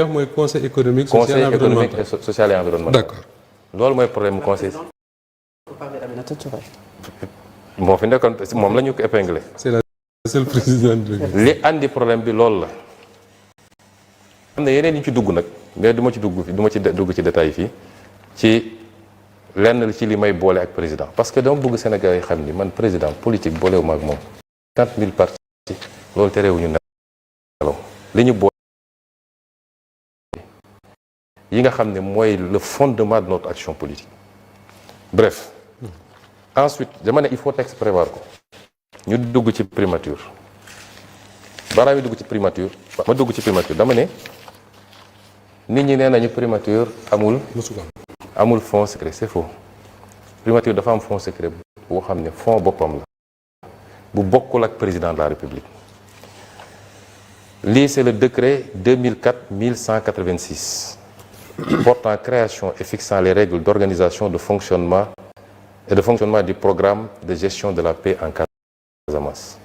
mooy conseil économique social et environnemental. D'accord. loolu mooy problème mu conseil. moo fi nekkoon moom la ñu ko épinglé. c'est la seule présidente. li andi problème bi loolu la. am na yeneen yi ci dugg nag mais du ma ci dugg ci détail fii ci lenn ci li may boole ak président parce que dama bëgg Sénégal yi xam ni man président politique boolewuma ak moom. 50 000 partis loolu terewuñu nelaw li ñu boole yi nga xam ne mooy le fondement de notre action politique. Bref, ensuite dama ne il faut texte prévoir ko ñu dugg ci primature balaa ñu dugg ci primature ma dugg ci primature dama ne nit ñi nee nañu primature amul fonds secret c'est faux. Primature dafa am fonds secret boo xam ne fonds boppam la bu bokkul ak président de la République. Lii c'est le décret 2004-1186 portant création et fixant les règles d'organisation, de fonctionnement et de fonctionnement du programme de gestion de la paix en Casamance.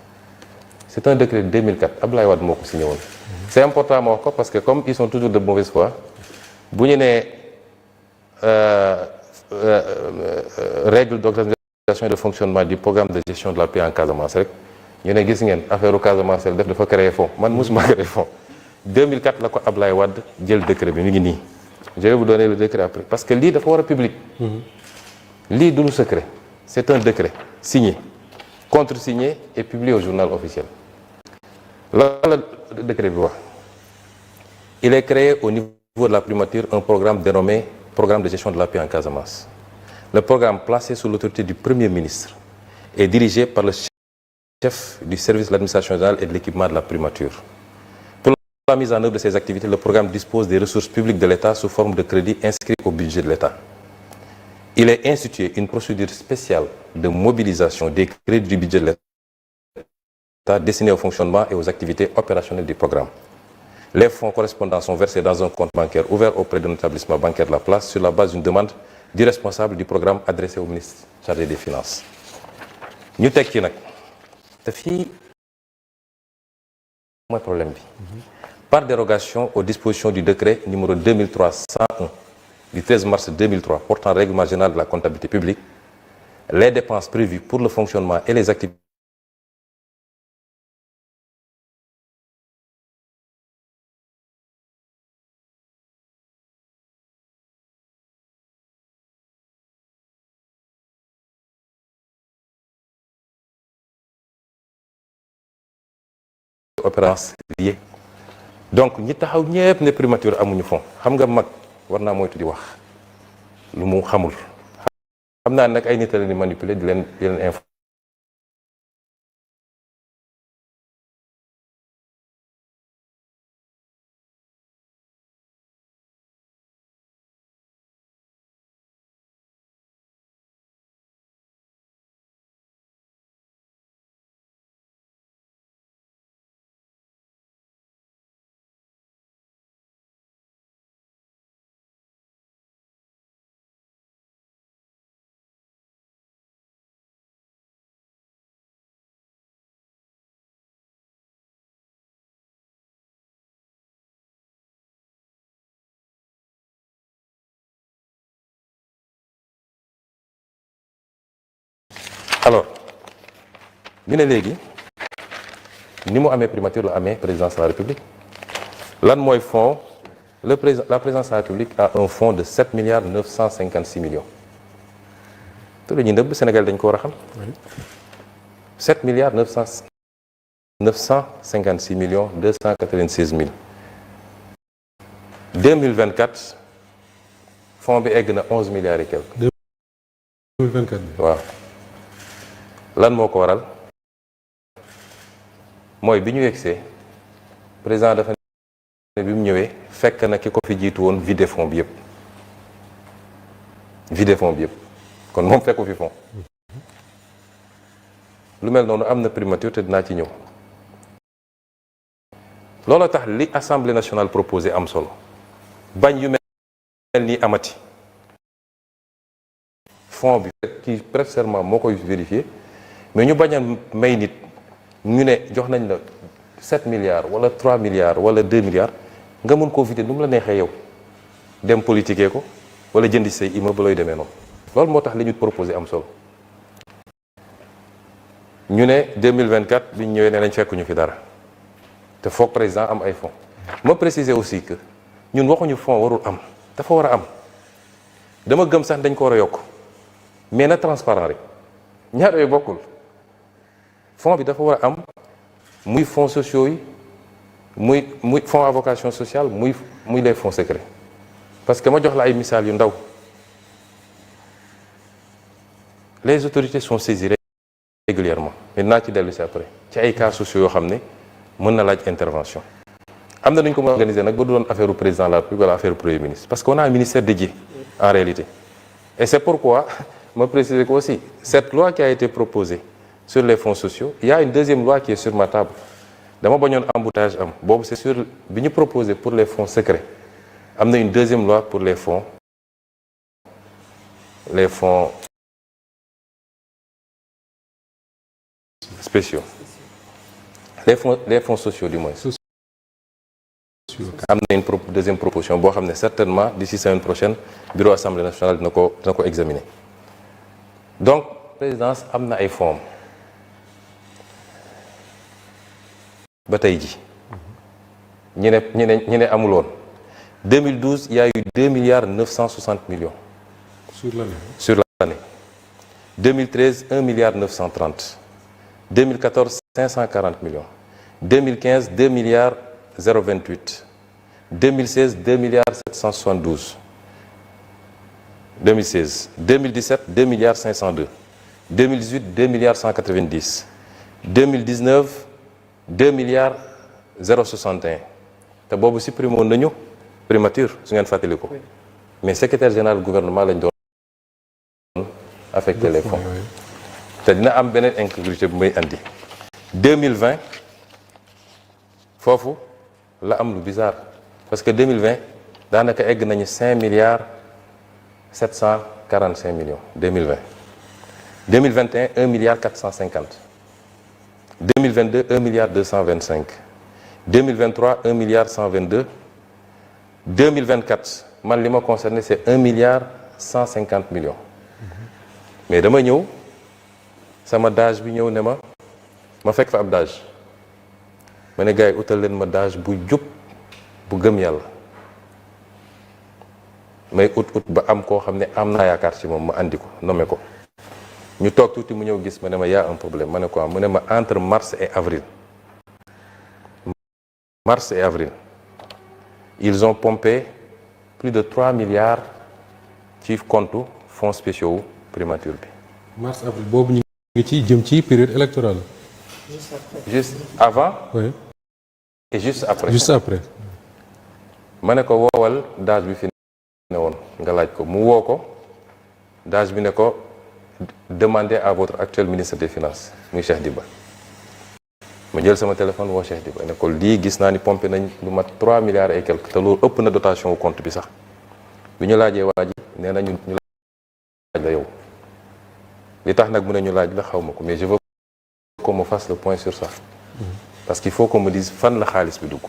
C'est un décret de 2004 Abdoulaye Wade moo ko signé woon. C'est important ma wax ko parce que comme ils sont toujours de mauvaise foi bu ñu nee règles d'organisation et de fonctionnement du programme de gestion de la paix en Casamance rek ñu ne gis ngeen affaire u Casamance def dafa créer fonds man mosuma créer fonds 2004 la ko Abdoulaye Wade jël décret bi mi ngi nii. Je vais vous donner le décret après parce que lii dafa war a public. lii du lu secret c'est un décret signé contresigné et publié au journal officiel. la décret bi wax il est créé au niveau de la primature un programme dénommé programme de gestion de la paix en Casamance. Le programme placé sous l'autorité du Premier ministre est dirigé par le chef du service de l'administration générale et de l'équipement de la primature. Pour la mise en œuvre de ces activités, le programme dispose des ressources publiques de l'État sous forme de crédits inscrits au budget de l'État. Il est institué une procédure spéciale de mobilisation des crédits du budget de l'État destinés au fonctionnement et aux activités opérationnelles du programme. Les fonds correspondants sont versés dans un compte bancaire ouvert auprès d'un établissement bancaire de la place sur la base d'une demande du responsable du programme adressé au ministre chargé des Finances. ñu teg ci nag te fii mooy problème bi. Par dérogation aux dispositions du décret numéro 2301 du 13 mars 2003 portant règlement général de la comptabilité publique, les dépenses prévues pour le fonctionnement et les activités opérations liées. Donc ñi taxaw ñëpp ne primature amuñu fond xam nga mag war naa moytu di wax lu mu xamul. xam naa nag ay nit a leen di manipuler di leen info. Alors ñu ne léegi ni mu amee primature la amee présidence de la République lan mooy fonds la présidence de la République a un fonds de 7 milliards 956 millions te la ñuy nëbb Sénégal dañ ko war a xam 7 milliards 956 millions 296 mille 2024 fonds bi egg na 11 milliards et quelques 2024 bi waaw lan moo ko waral mooy bi ñu yegsee président dafa ne bi mu ñëwee fekk na ki ko fi jiitu woon vide fonds bi yëpp kon moom fekku fi fonds lu mel noonu am na primature te dinaa ci ñëw loolu tax li assemblée nationale proposé am solo bañ yu mel nii amati fonds bi ki prête serment moo koy vérifier mais ñu bañ a may nit ñu ne jox nañ la 7 milliards wala 3 milliards wala 2 milliards nga mun koo vider nu mu la neexee yow dem politiquer ko wala jënd ci say immeuble looy demee noonu loolu moo tax li ñu proposé am solo ñu ne 2024 bi ñu ñëwee ne nañ fekkuñu fi dara te foog président am ay fonds ma préciser aussi que ñun waxuñu fonds warul am dafa war a am dama gëm sax dañ ko war a yokk mais na transparent rek ñaar yooyu bokkul fonds bi dafa war a am muy fonds sociaux yi muy fonds à vocation sociale muy les fonds secrets parce que ma jox la ay misaal yu ndaw les autorités sont saisies régulièrement mais naa ci dellu si après ci ay cas sociaux yoo xam ne mën na laaj intervention am na nu ñu ko mën a organiser nag ba du doon affaire u président de la République wala affaire u premier ministre parce qu'on a un ministère dédié en réalité et c'est pourquoi ma préciser ko aussi cette loi qui a été proposée sur les fonds sociaux il y a une deuxième loi qui est sur ma table dama bañoon embouteillage am boobu c'est sur bi ñu proposé pour les fonds secrets am na une deuxième loi pour les fonds spéciaux les fonds sociaux du moins am na une deuxième proposition boo xam ne certainement d'ici semaine prochaine bureau assemblée nationale dina ko examiner donc présidence am na ay fonds ba tey ji ñi ne amul woon 2012 il y a eu 2 milliards 960 millions sur l'année 2013 1 milliard 930 2014 540 millions 2015 2 milliards 028 2016 2 milliards 772 2016 2017 2 milliards 502 2018 2 milliards 190 2019 2 milliards 061 te boobu supprimé woon nañu primature su ngeen fàttali ko mais secrétaire général du gouvernement lañ doon affecté les fonds te dina am beneen incongruité bu may andi 2020 foofu la am lu bizarre parce que 2020 daanaka egg nañu 5 milliards 745 millions 2020 2021 1 milliard 450 2022 1 milliard 225 2023 1 milliard 122 2024 man li ma concerné c'est 1 milliard 150 millions mais dama ñëw sama DAGE bi ñëw ne ma fekk fa ab DAGE ma ne gars yi utal leen ma DAGE bu jub bu gëm yàlla may ut ba am koo xam ne am naa yaakaar ci moom ma andi ko nommé ko ñu toog tuuti mu ñëw gis ma ne ma y a un problème ma ne quoi mu ne ma entre mars et avril ils ont pompé plus de 3 milliards ci compte fonds spéciaux primature bi. mars avril boobu ñu ngi ci jëm ci période électorale. juste avant. oui. et juste après. juste après. ma ne ko woowal DAGE bi fi ne woon nga laaj ko mu woo ko DAGE bi ne ko demandez à votre actuel ministre des finances muy Cheikh Diba. ma jël sama téléphone woo Cheikh Diba ne ko lii gis naa ni pompé nañ lu mat 3 milliards et quelque te loolu ëpp na dotation wu compte bi sax bi ñu laajee waa ji nee na ñu laaj la yow li tax nag mu ne ñu laaj la xaw ma ko mais je veux qu'on me fasse le point sur ça parce qu'il faut qu'on me dise fan la xaalis bi dugg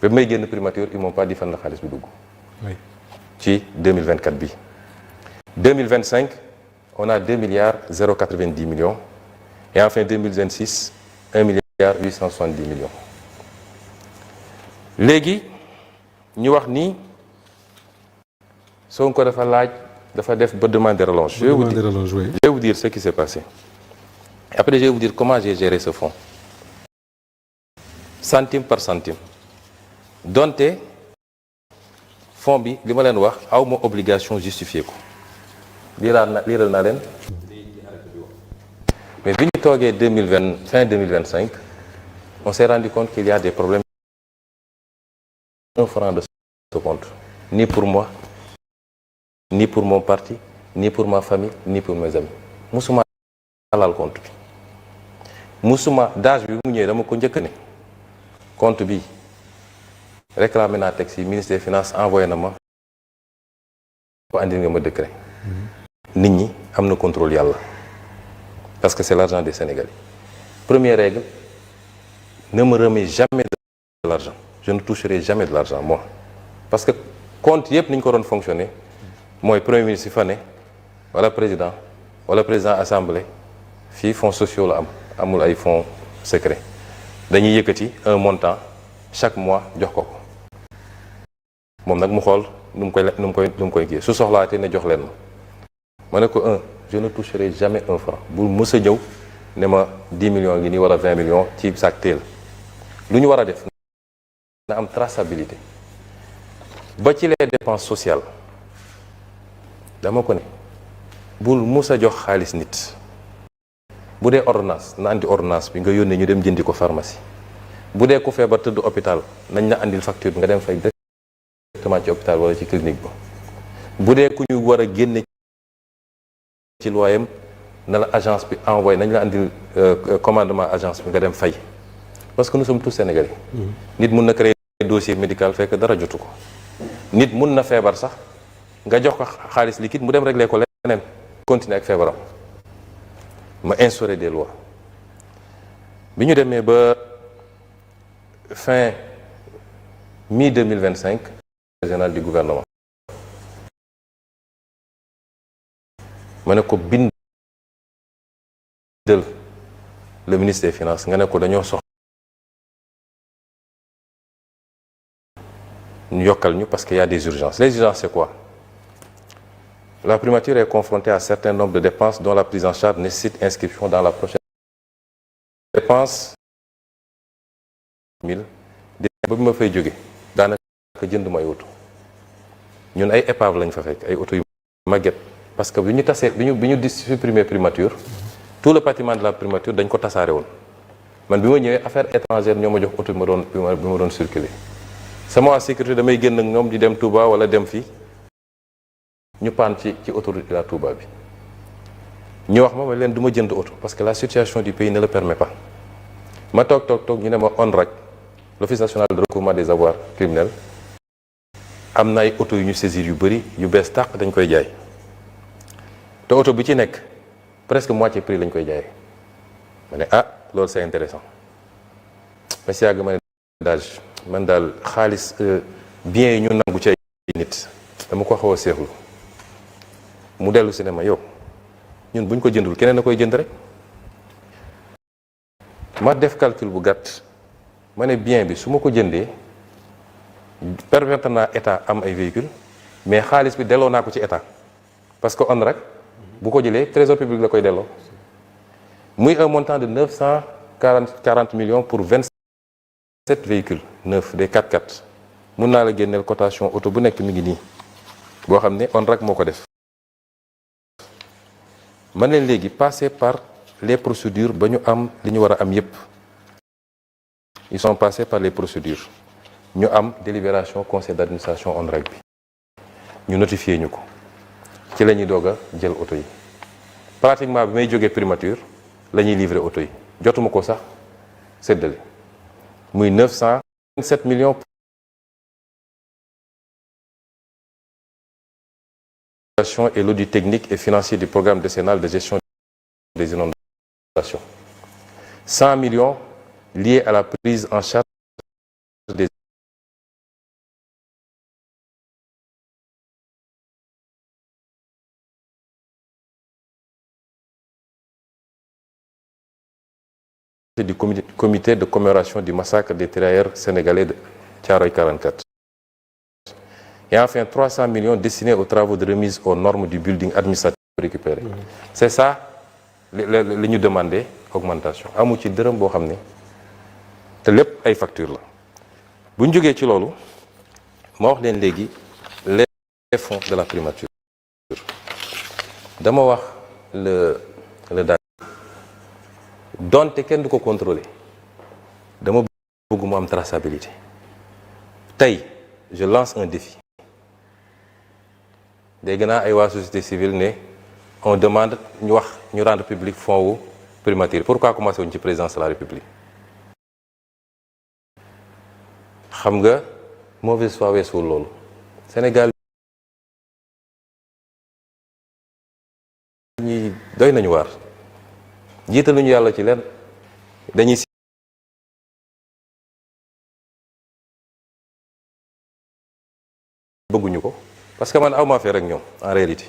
ba may génn primature ils m'ont pas dit fan la xaalis bi dugg ci 2024 bi 2025 on a 2 milliards 090 millions et enfin 2026 1 milliard 870 millions léegi ñu wax ni Sonko dafa def ba demander relance. Je vais vous dire ce qui s'est passé. Après je vais vous dire comment j'ai géré ce fonds centime par centime donte fonds bi li ma leen wax aw ma obligation justifier ko liiral naa leen mais bi ñu toogee fin 2025 on s'est rendu compte qu'il y a des problèmes. 1 franc de ce compte ni pour moi ni pour mon parti ni pour ma famille ni pour mes amis musuma laal compte bi musuma DAGE bi mu ñëwee dama ko njëkk ne compte bi réclamé naa texte yi ministre des finances envoyé na ma ko andi nga ma décret nit ñi am na contrôle yàlla parce que c'est l'argent des Sénégalais. Première règle, ne me remets jamais de l'argent. je ne toucherai jamais de l'argent moi parce que compte yëpp ni ñu ko doon fonctionner mooy premier ministre yi fa ne wala président assemblée fii fonds sociaux la am amul ay fonds secret dañuy yëkkati un montant chaque mois jox ko moom nag mu xool nu mu koy kii su soxlaatee ne jox leen ma ne ko je ne toucherai jamais un franc bul mës a ñëw ne ma 10 millions ngi nii wala 20 millions ci sac teel lu ñu war a def na am traçabilité ba ci les dépenses sociales dama ko ne bul mës a jox xaalis nit bu dee ordonnance na andi ordonnance bi nga yónnee ñu dem jëndi ko pharmacie bu dee ku feebar tëdd hôpital nañ la andil facture bi nga dem fay directement ci hôpital wala ci clinique ba bu dee ku ñu war a génne ci loyam na la agence bi envoyé nañ la andil commandement agence bi nga dem fay parce que nous sommes tous sénégalais. nit mun na créer dossier médical fekk dara jotu ko nit mun na feebar sax nga jox ko xaalis liquide mu dem régler ko leneen continuer ak feebaram ma instaurer des lois bi ñu demee ba fin mi-2025 régional du gouvernement ma ne ko bindal le ministre des finances nga ne ko dañoo soxla ñu yokkal ñu parce qu'il y a des urgences. Les urgences c'est quoi? La primature est confrontée à un certain nombre de dépenses dont la prise en charge nécessite inscription dans la prochaine dépense 1000 ba bi ma fay jóge daanaka jënd may oto ñun ay épave lañ fa fekk ay oto yu màgget parce que bi ñu tasee bi ñu di supprimer primature tout le patrimoine de la primature dañ ko tasaare woon man bi ma ñëwee affaire étrangère ñoo ma jox oto bi ma doon circuler sama waa sécurité damay génn ak ñoom di dem Touba wala dem fii ñu paan ci autoroute la Touba bi ñu wax ma leen du ma jënd oto parce que la situation du pays ne le permet pas ma toog ñu ne ma ONRAC l'office national de recouvrement des avoirs criminels am na ay oto yu ñu saisir yu bëri yu bees tàq dañ koy jaay te oto bi ci nekk presque moitié prix lañ koy jaayee ma ne loolu c'est intéressant ma si yàgg ma ne man daal xaalis biens yi ñu nangu ci ay nit dama ko xaw a seexlu mu dellu si ne ma yow ñun buñ ko jëndul keneen na koy jënd rek ma def calcul bu gàtt ma ne bien bi su ma ko jëndee permettre naa état am ay véhicules mais xaalis bi delloo naa ko ci état parce que on rek bu ko jëlee trésor public la koy delloo muy un montant de 940 millions pour 27 véhicules neufs des 4x4 mun naa la génneel cotation auto bu nekk mi ngi nii boo xam ne on rek moo ko def man leen léegi passer par les procédures ba ñu am li ñu war a am yépp ils sont passés par les procédures ñu am délibération conseil d'administration on rek bi ñu notifié ñu ko ci la ñuy doog a jël auto yi pratiquement bi may jógee primature la ñuy livrer auto yi jotuma ko sax séddale muy 927 millions et l'audit technique et financier du programme décennal de gestion des inondations 100 millions liés à la prise en charge des du comité de commémoration du massacre des tirailleurs sénégalais de Thiaroye 44. Et enfin 300 millions destinés aux travaux de remise aux normes du building administratif récupéré. C'est ça li ñu demandé augmentation amu ci dërëm boo xam ne te lépp ay facture la bu ñu jógee ci loolu ma wax leen léegi les fonds de la primature dama wax le daal donte kenn du ko contrôler dama bëgg mu am traçabilité tey je lance un défi dégg naa ay waa société civile ne on demande ñu wax ñu rendre public fonds wu primature pourquoi commencé wuñ ci présidence de la république xam nga mauvaise foi weesuwul loolu Sénégal ñi doy nañu waar jiitaluñu yàlla ci leen dañuy bëgguñu ko parce que man aw maa fee rek ñoom en réalité